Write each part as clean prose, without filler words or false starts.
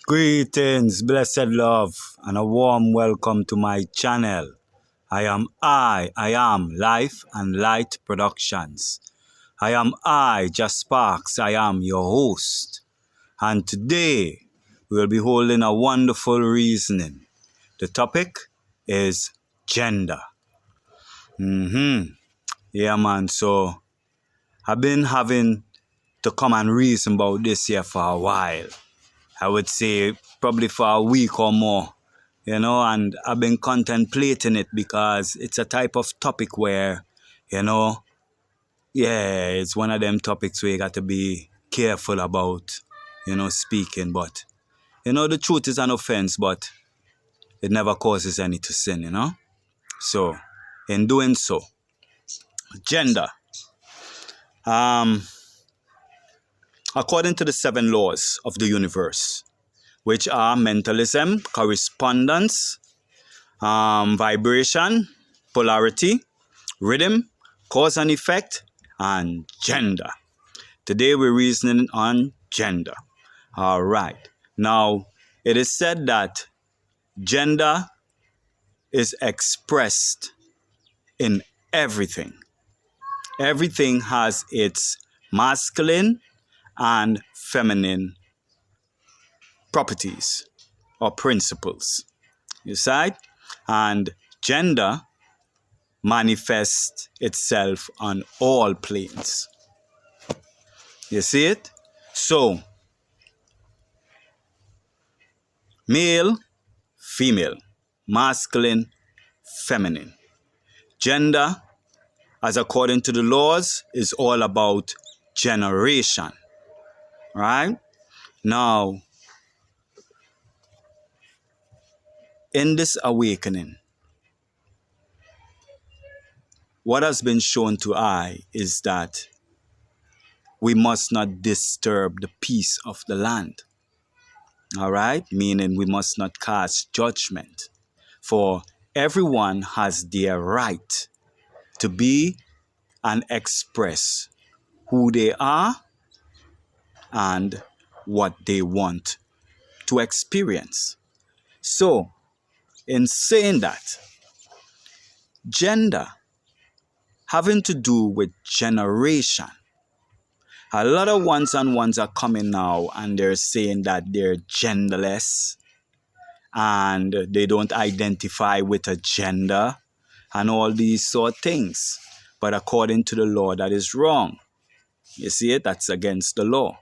Greetings, blessed love, and a warm welcome to my channel. I am Life and Light Productions. Just Sparks, I am your host. And today, we'll be holding a wonderful reasoning. The topic is gender. Yeah, man, so I've been having to come and reason about this here for a while. I would say probably for a week or more, and I've been contemplating it because it's a type of topic where, it's one of them topics where you got to be careful about, speaking. But, the truth is an offense, but it never causes any to sin. So, in doing so, gender. According to the 7 laws of the universe, which are mentalism, correspondence, vibration, polarity, rhythm, cause and effect, and gender. Today we're reasoning on gender. All right. Now, it is said that gender is expressed in everything. Everything has its masculine and feminine properties or principles. You see? And gender manifests itself on all planes. You see it? So, male, female, masculine, feminine. Gender, as according to the laws, is all about generation. Right? Now, in this awakening, what has been shown to I is that we must not disturb the peace of the land. All right? Meaning we must not cast judgment. For everyone has their right to be and express who they are and what they want to experience. So, in saying that, gender having to do with generation, a lot of ones and ones are coming now and they're saying that they're genderless and they don't identify with a gender and all these sort of things. But according to the law, that is wrong. You see it? That's against the law.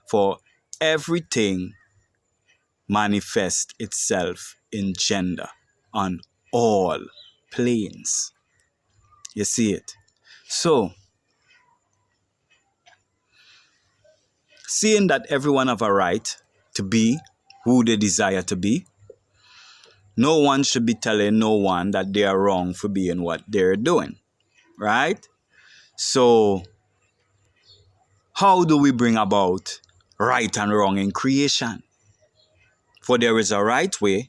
For everything manifests itself in gender on all planes. You see it? So, seeing that everyone have a right to be who they desire to be, no one should be telling no one that they are wrong for being what they're doing. Right? So, how do we bring about right and wrong in creation? For there is a right way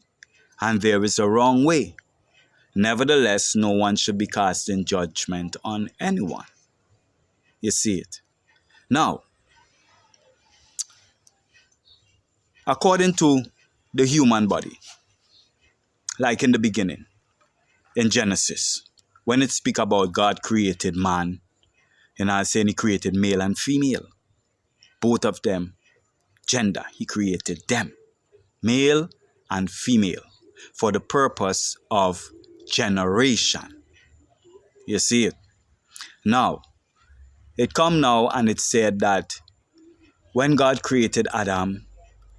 and there is a wrong way. Nevertheless, no one should be casting judgment on anyone. You see it? Now, according to the human body, like in the beginning, in Genesis, when it speaks about God created man, I saying he created male and female. Both of them, gender, he created them. Male and female, for the purpose of generation. You see it? Now, it come now and it said that when God created Adam,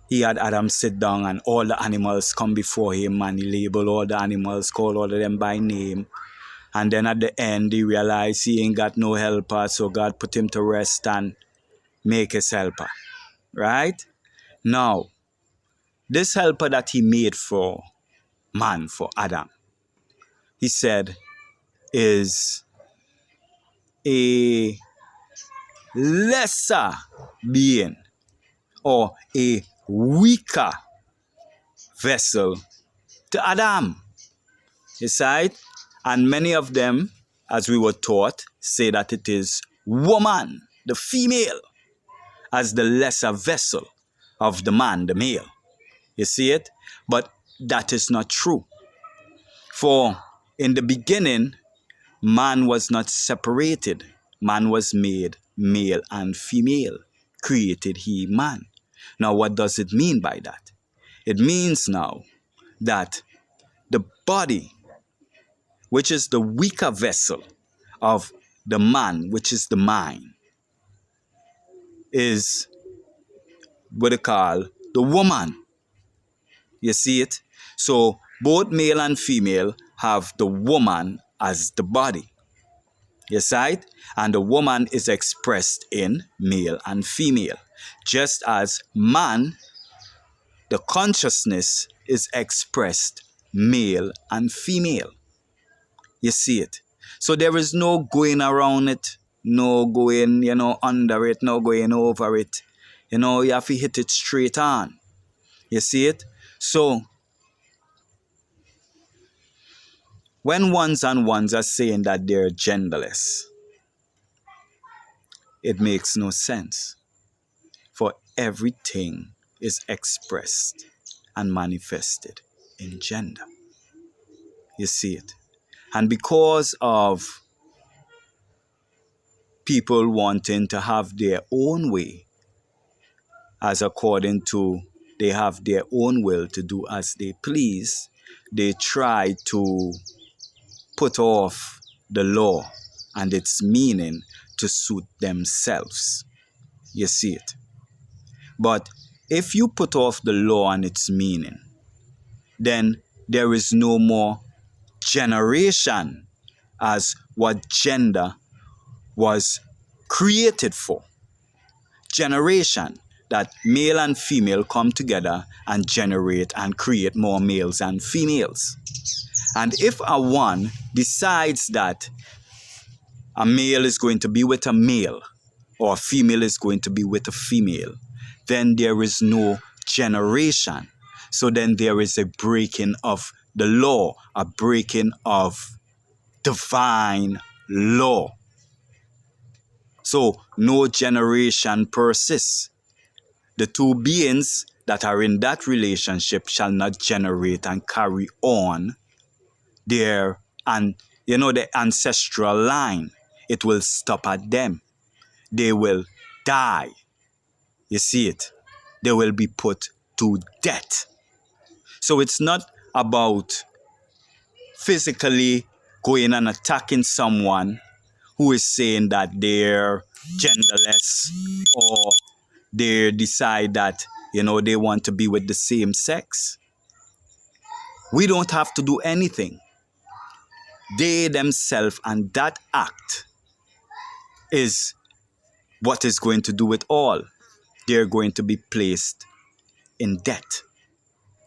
he had Adam sit down and all the animals come before him and he labeled all the animals, called all of them by name. And then at the end, he realized he ain't got no helper, so God put him to rest and make his helper. Right? Now, this helper that he made for man, for Adam, he said, is a lesser being or a weaker vessel to Adam. You see? And many of them, as we were taught, say that it is woman, the female, as the lesser vessel of the man, the male. You see it? But that is not true. For in the beginning, man was not separated. Man was made male and female. Created he man. Now, what does it mean by that? It means now that the body, which is the weaker vessel of the man, which is the mind, is what they call the woman. You see it? So both male and female have the woman as the body. You see it? And the woman is expressed in male and female. Just as man, the consciousness is expressed male and female. You see it? So there is no going around it, no going, under it, no going over it. You have to hit it straight on. You see it? So when ones and ones are saying that they're genderless, it makes no sense. For everything is expressed and manifested in gender. You see it? And because of people wanting to have their own way, as according to they have their own will to do as they please, they try to put off the law and its meaning to suit themselves. You see it? But if you put off the law and its meaning, then there is no more generation as what gender was created for. Generation, that male and female come together and generate and create more males and females. And if a one decides that a male is going to be with a male or a female is going to be with a female, then there is no generation. So then there is a breaking of the law, a breaking of divine law. So no generation persists. The two beings that are in that relationship shall not generate and carry on their the ancestral line. It will stop at them. They will die. You see it? They will be put to death. So it's not about physically going and attacking someone who is saying that they're genderless or they decide that, they want to be with the same sex. We don't have to do anything. They themselves, and that act is what is going to do it all. They're going to be placed in death,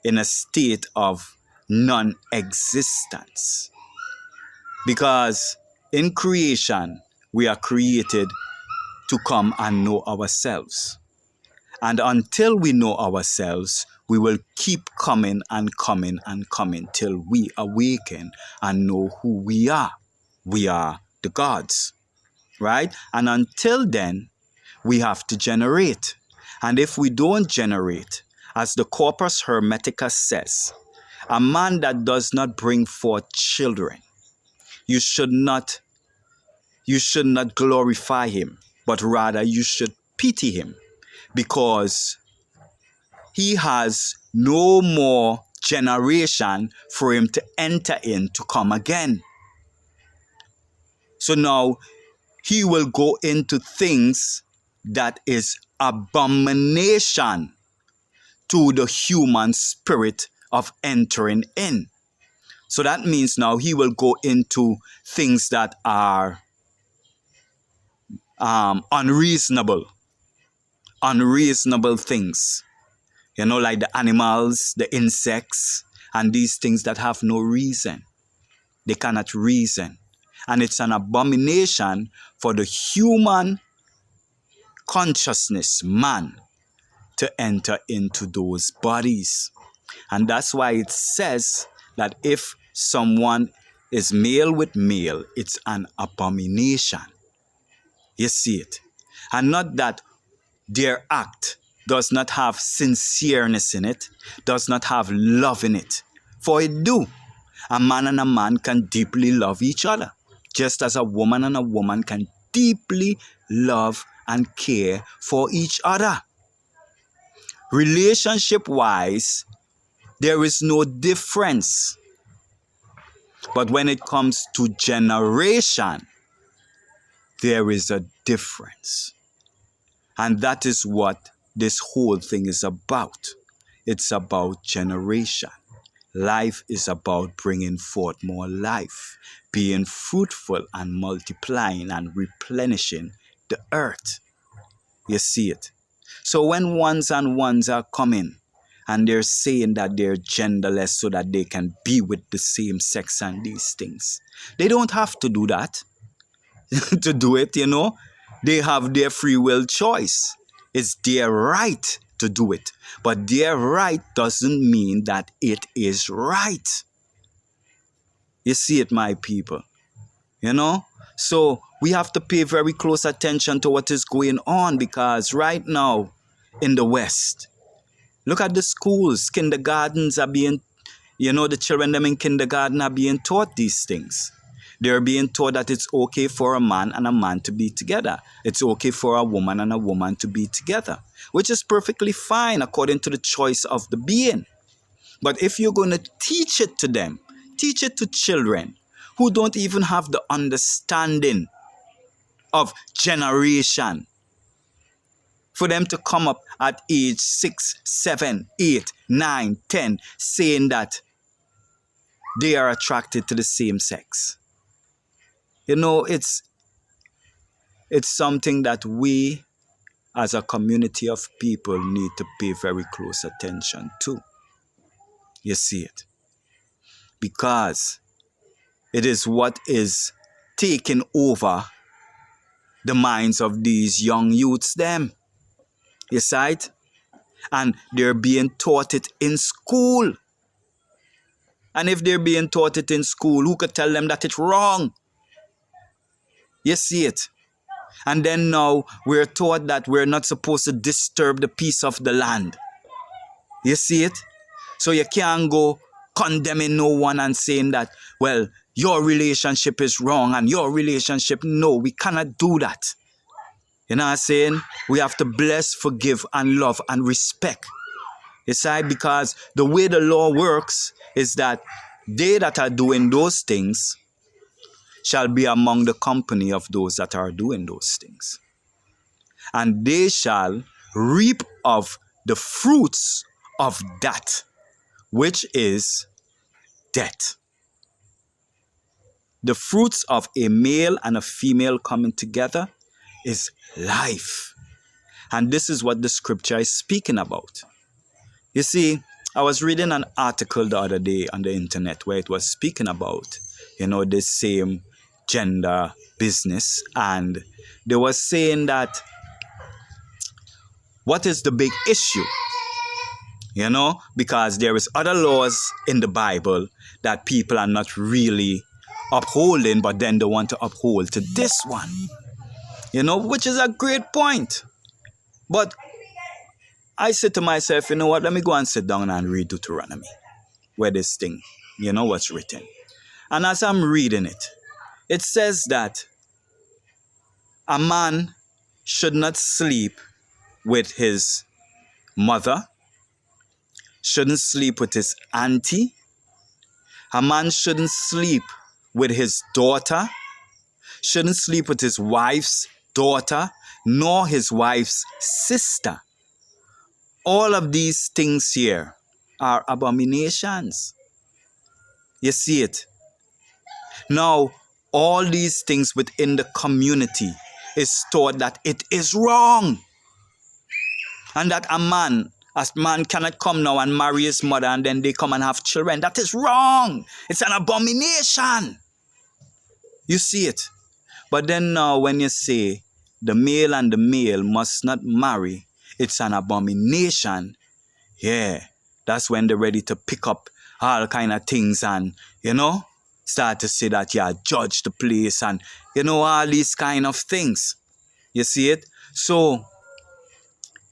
in a state of non-existence. Because in creation, we are created to come and know ourselves. And until we know ourselves, we will keep coming and coming and coming till we awaken and know who we are. We are the gods, right? And until then, we have to generate. And if we don't generate, as the Corpus Hermeticus says, a man that does not bring forth children, you should not glorify him, but rather you should pity him, because he has no more generation for him to enter in to come again. So now he will go into things that is abomination to the human spirit of entering in. So that means now he will go into things that are unreasonable things, like the animals, the insects, and these things that have no reason. They cannot reason. And it's an abomination for the human consciousness, man, to enter into those bodies. And that's why it says that if someone is male with male, it's an abomination. You see it. And not that their act does not have sincereness in it, does not have love in it. For it do. A man and a man can deeply love each other, just as a woman and a woman can deeply love and care for each other. Relationship-wise, there is no difference. But when it comes to generation, there is a difference. And that is what this whole thing is about. It's about generation. Life is about bringing forth more life, being fruitful and multiplying and replenishing the earth. You see it? So when ones and ones are coming and they're saying that they're genderless so that they can be with the same sex and these things, they don't have to do that to do it, you know. They have their free will choice. It's their right to do it. But their right doesn't mean that it is right. You see it, my people? You know? So we have to pay very close attention to what is going on, because right now in the West, look at the schools, kindergartens are being, you know, the children them in kindergarten are being taught these things. They're being taught that it's okay for a man and a man to be together. It's okay for a woman and a woman to be together, which is perfectly fine according to the choice of the being. But if you're going to teach it to them, teach it to children who don't even have the understanding of generation, for them to come up at age 6, 7, 8, 9, 10 saying that they are attracted to the same sex. You know, it's something that we as a community of people need to pay very close attention to. You see it? Because it is what is taking over the minds of these young youths them. You see it? And they're being taught it in school. And if they're being taught it in school, who could tell them that it's wrong? You see it? And then now we're taught that we're not supposed to disturb the peace of the land. You see it? So you can't go condemning no one and saying that, well, your relationship is wrong and your relationship, no, we cannot do that. You know what I'm saying? We have to bless, forgive, and love and respect. You see? Because the way the law works is that they that are doing those things shall be among the company of those that are doing those things. And they shall reap of the fruits of that, which is death. The fruits of a male and a female coming together is life. And this is what the scripture is speaking about. You see, I was reading an article the other day on the internet where it was speaking about, you know, this same gender business. And they were saying that what is the big issue? You know, because there is other laws in the Bible that people are not really upholding, but then they want to uphold to this one. You know, which is a great point. But I said to myself, you know what, let me go and sit down and read Deuteronomy, where this thing, you know what's written. And as I'm reading it, it says that a man should not sleep with his mother, shouldn't sleep with his auntie. A man shouldn't sleep with his daughter, shouldn't sleep with his wife's daughter, nor his wife's sister. All of these things here are abominations. You see it? Now, all these things within the community is taught that it is wrong. And that a man cannot come now and marry his mother and then they come and have children. That is wrong. It's an abomination. You see it? But then now when you say the male and the male must not marry, it's an abomination. Yeah, that's when they're ready to pick up all kind of things and, you know, start to say that, yeah, judge the place and, you know, all these kind of things. You see it? So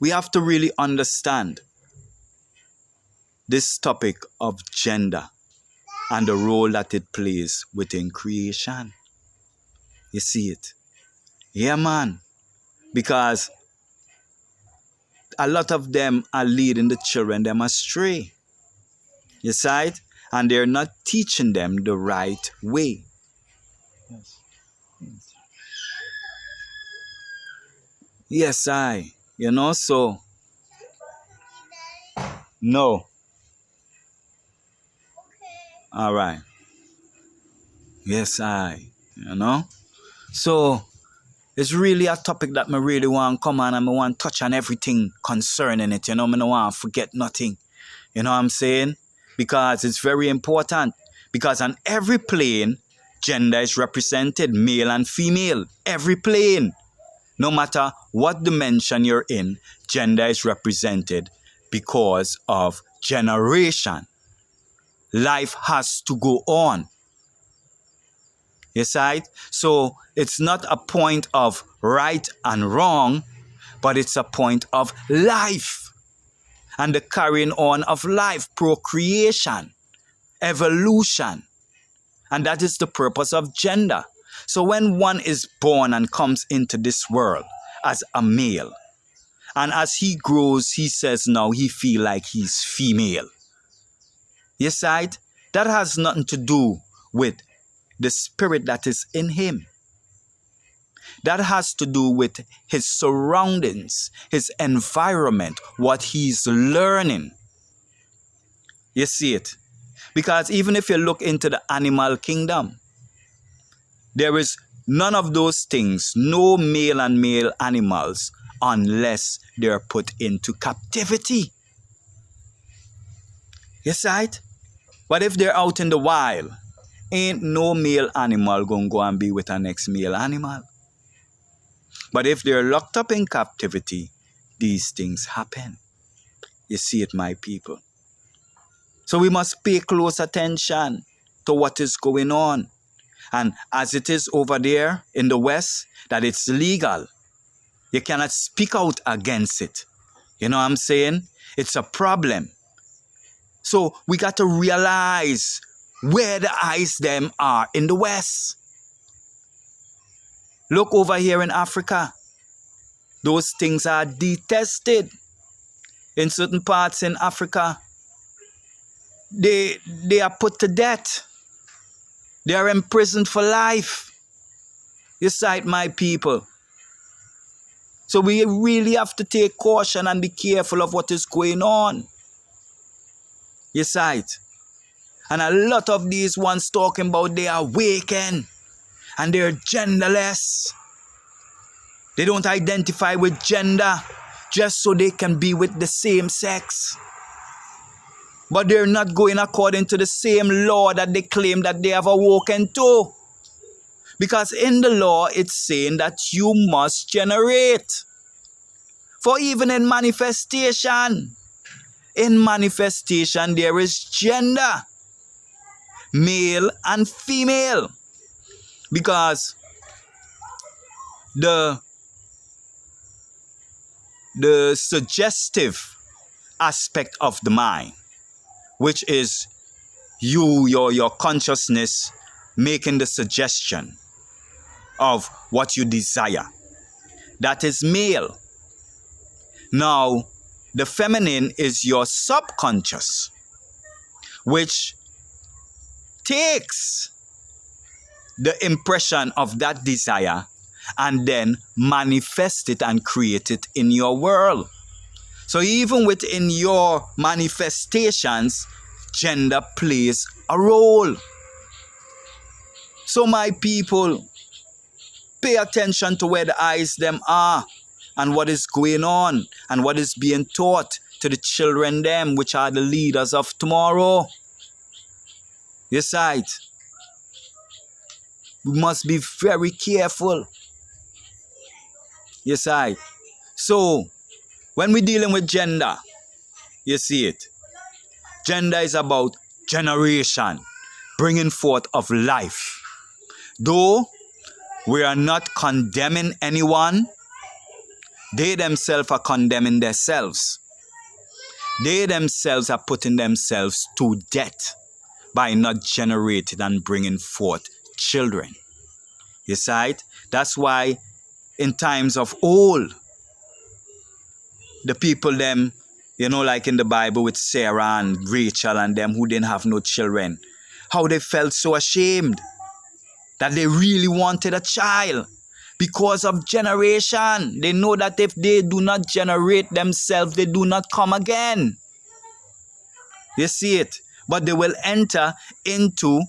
we have to really understand this topic of gender and the role that it plays within creation. You see it? Yeah, man. Because a lot of them are leading the children them astray. You see it? And they're not teaching them the right way. Yes. Yes, so no. All right. Yes, So it's really a topic that I really want to come on and I want to touch on everything concerning it. I don't want to forget nothing. You know what I'm saying? Because it's very important. Because on every plane, gender is represented, male and female. Every plane. No matter what dimension you're in, gender is represented because of generation. Life has to go on. Yes, right? So it's not a point of right and wrong, but it's a point of life. And the carrying on of life, procreation, evolution. And that is the purpose of gender. So when one is born and comes into this world as a male, and as he grows, he says now he feel like he's female. Yes, right? That has nothing to do with the spirit that is in him. That has to do with his surroundings, his environment, what he's learning. You see it? Because even if you look into the animal kingdom, there is none of those things, no male and male animals, unless they're put into captivity. Yes, right? But if they're out in the wild, ain't no male animal gonna go and be with a next male animal. But if they're locked up in captivity, these things happen. You see it, my people. So we must pay close attention to what is going on. And as it is over there in the West, that it's legal. You cannot speak out against it. You know what I'm saying? It's a problem. So we got to realize where the eyes them are in the West. Look over here in Africa. Those things are detested. In certain parts in Africa, they are put to death. They are imprisoned for life. You sight, my people. So we really have to take caution and be careful of what is going on. You sight. And a lot of these ones talking about they are awakened and they're genderless. They don't identify with gender just so they can be with the same sex. But they're not going according to the same law that they claim that they have awoken to. Because in the law, it's saying that you must generate. For even in manifestation, there is gender. Male and female. Because the suggestive aspect of the mind, which is your consciousness making the suggestion of what you desire. That is male. Now, the feminine is your subconscious, which takes the impression of that desire and then manifest it and create it in your world. So even within your manifestations, gender plays a role. So my people, pay attention to where the eyes them are and what is going on and what is being taught to the children them, which are the leaders of tomorrow. Yes, right. We must be very careful. Yes, right. So, when we're dealing with gender, you see it. Gender is about generation, bringing forth of life. Though we are not condemning anyone, They themselves are condemning themselves. They themselves are putting themselves to death by not generating and bringing forth children. You see it? That's why in times of old, the people them, like in the Bible with Sarah and Rachel and them who didn't have no children, how they felt so ashamed that they really wanted a child because of generation. They know that if they do not generate themselves, they do not come again. You see it? But they will enter into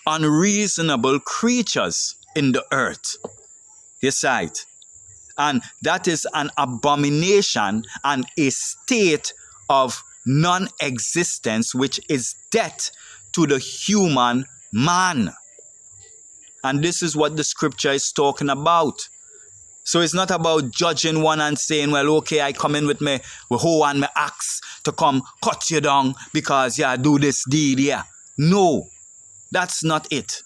unreasonable creatures in the earth. You see it? And that is an abomination and a state of non-existence, which is death to the human man. And this is what the scripture is talking about. So it's not about judging one and saying, well, okay, I come in with my hoe and my axe to come cut you down because I do this deed here. No, that's not it.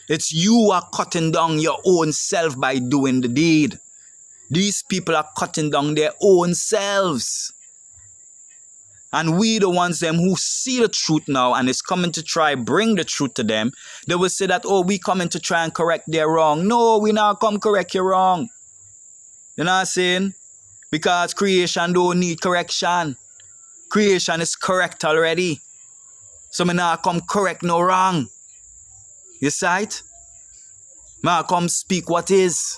It's you are cutting down your own self by doing the deed. These people are cutting down their own selves. And we, the ones them who see the truth now and is coming to try bring the truth to them, they will say that, oh, we coming to try and correct their wrong. No, we now come correct your wrong. You know what I'm saying? Because creation don't need correction. Creation is correct already. So me now come correct no wrong. You see it? Me come speak what is.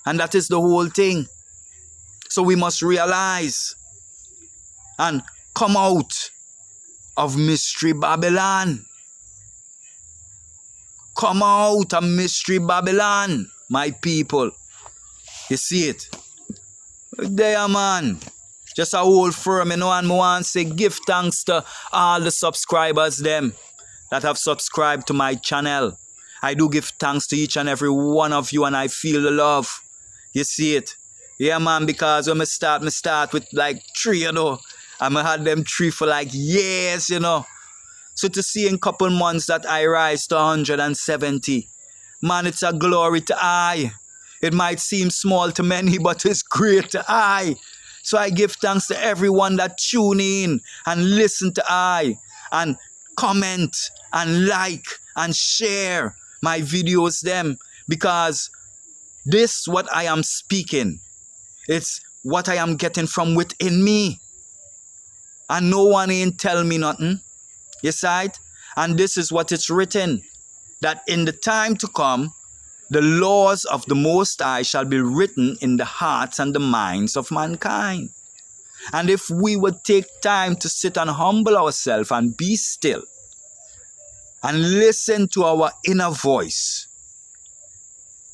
And that is the whole thing. So we must realize and come out of Mystery Babylon. Come out of Mystery Babylon, my people. You see it? There, man. Just a whole firm, and I want to say give thanks to all the subscribers them that have subscribed to my channel. I do give thanks to each and every one of you, and I feel the love. You see it? Yeah, man, because when I start with like 3, and I had them 3 for like years, So to see in a couple months that I rise to 170, man, it's a glory to I. It might seem small to many, but it's great to I. So I give thanks to everyone that tune in and listen to I and comment and like and share my videos them, because this what I am speaking. It's what I am getting from within me. And no one ain't tell me nothing. You see it? And this is what it's written. That in the time to come, the laws of the Most High shall be written in the hearts and the minds of mankind. And if we would take time to sit and humble ourselves and be still and listen to our inner voice,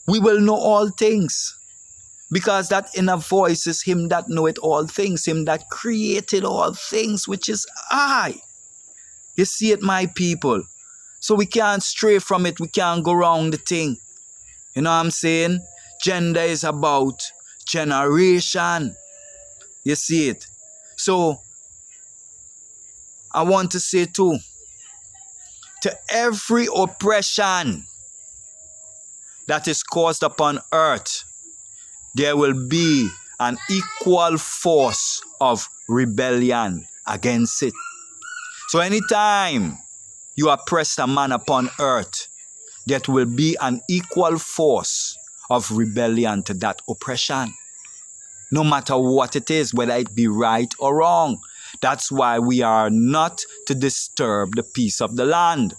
we will know all things. Because that inner voice is him that knoweth all things, him that created all things, which is I. You see it, my people? So we can't stray from it. We can't go wrong the thing. You know what I'm saying? Gender is about generation. You see it? So, I want to say too, to every oppression that is caused upon earth, there will be an equal force of rebellion against it. So anytime you oppress a man upon earth, there will be an equal force of rebellion to that oppression. No matter what it is, whether it be right or wrong. That's why we are not to disturb the peace of the land.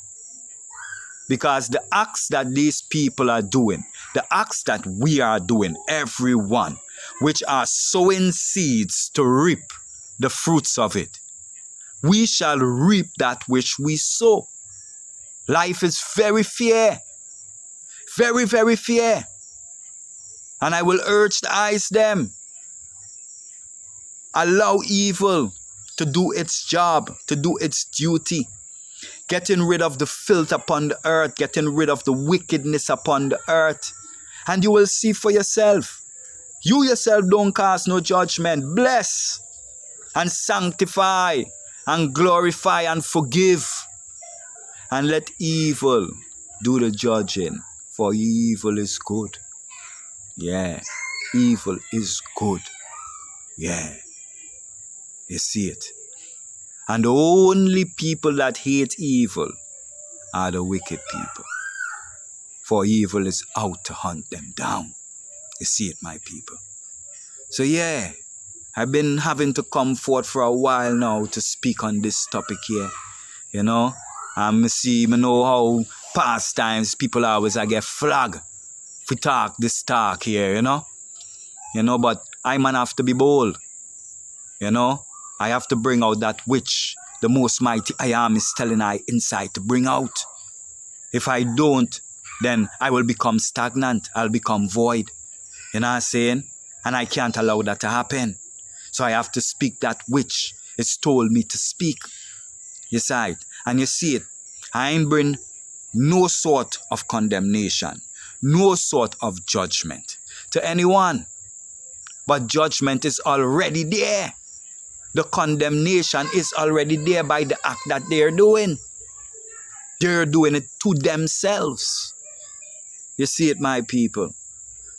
Because the acts that these people are doing, the acts that we are doing, everyone, which are sowing seeds to reap the fruits of it, we shall reap that which we sow. Life is very fair. Very, very fair. And I will urge the eyes them. Allow evil to do its job, to do its duty. Getting rid of the filth upon the earth, getting rid of the wickedness upon the earth. And you will see for yourself. You yourself don't cast no judgment. Bless and sanctify and glorify and forgive. And let evil do the judging, for evil is good. Yeah. Evil is good. Yeah. You see it. And the only people that hate evil are the wicked people. For evil is out to hunt them down. You see it, my people. So yeah, I've been having to come forth for a while now to speak on this topic here. You know, I know how past times people always I get flag for talk this talk here, you know. But I man have to be bold. I have to bring out that which the most mighty I am is telling I inside to bring out. If I don't, then I will become stagnant. I'll become void. You know what I'm saying? And I can't allow that to happen. So I have to speak that which is told me to speak. You see it? And you see it. I ain't bring no sort of condemnation, no sort of judgment to anyone. But judgment is already there. The condemnation is already there by the act that they're doing. They're doing it to themselves. You see it, my people.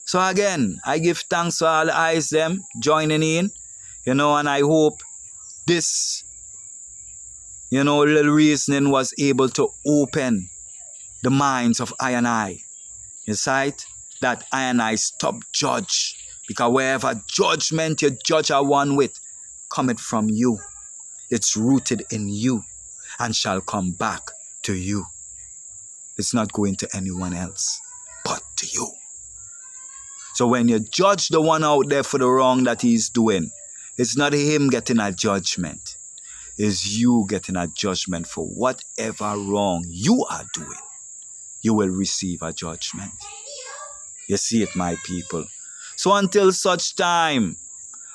So again, I give thanks for all the eyes them joining in, and I hope this, little reasoning was able to open the minds of I and I. You see it? That I and I stop judge. Because wherever judgment you judge a one with, cometh from you. It's rooted in you and shall come back to you. It's not going to anyone else but to you. So when you judge the one out there for the wrong that he's doing, it's not him getting a judgment. It's you getting a judgment for whatever wrong you are doing. You will receive a judgment. You see it, my people. So until such time,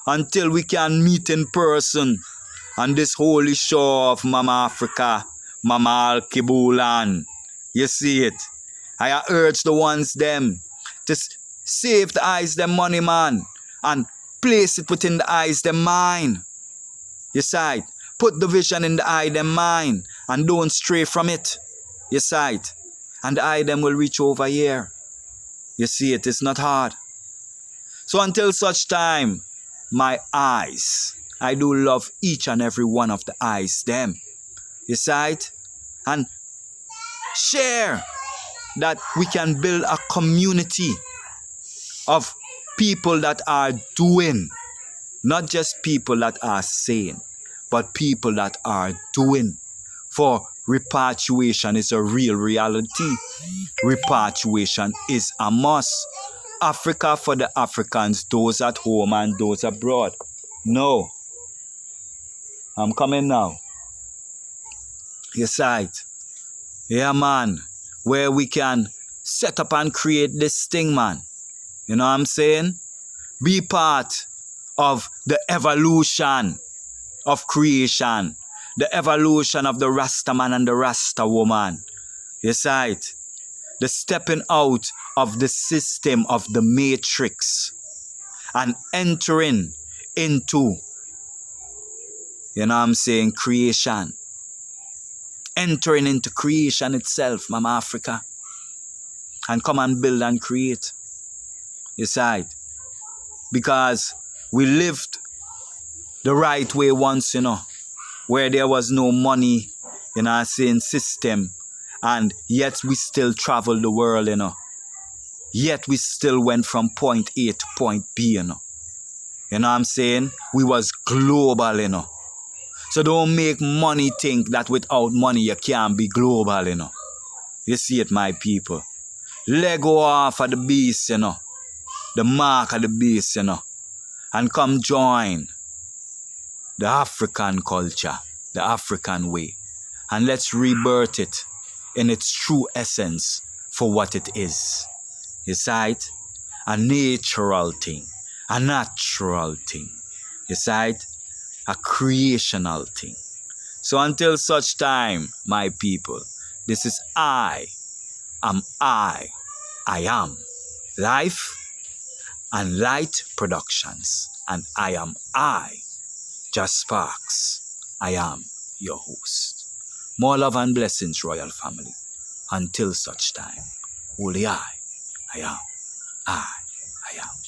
until we can meet in person on this holy shore of Mama Africa, Mama Alkebulan, you see it. I urge the ones them to save the eyes them money, man, and place it within the eyes them mind. You see it. Put the vision in the eye them mind and don't stray from it. You see it. And the eye them will reach over here. You see it. It's not hard. So until such time, my eyes, I do love each and every one of the eyes them. You see it? And share that we can build a community of people that are doing, not just people that are saying, but people that are doing. For repatriation is a real reality. Repatriation is a must. Africa for the Africans, those at home and those abroad. No. I'm coming now. You see it? Yeah, man. Where we can set up and create this thing, man. You know what I'm saying? Be part of the evolution of creation. The evolution of the Rasta man and the Rasta woman. You see it? The stepping out of the system of the matrix and entering into, you know what I'm saying, creation. Entering into creation itself, Mama Africa. And come and build and create. You see it? Because we lived the right way once, where there was no money, saying system, and yet we still traveled the world, Yet we still went from point A to point B, You know what I'm saying? We was global, So don't make money think that without money you can't be global, You see it, my people. Let go off of the beast, The mark of the beast, And come join the African culture, the African way. And let's rebirth it in its true essence for what it is. You see it? A natural thing, a natural thing. You see it? A creational thing. So until such time, my people, this is I am Life and Light Productions. And I am Just Sparks. I am your host. More love and blessings, royal family. Until such time, only I am I am.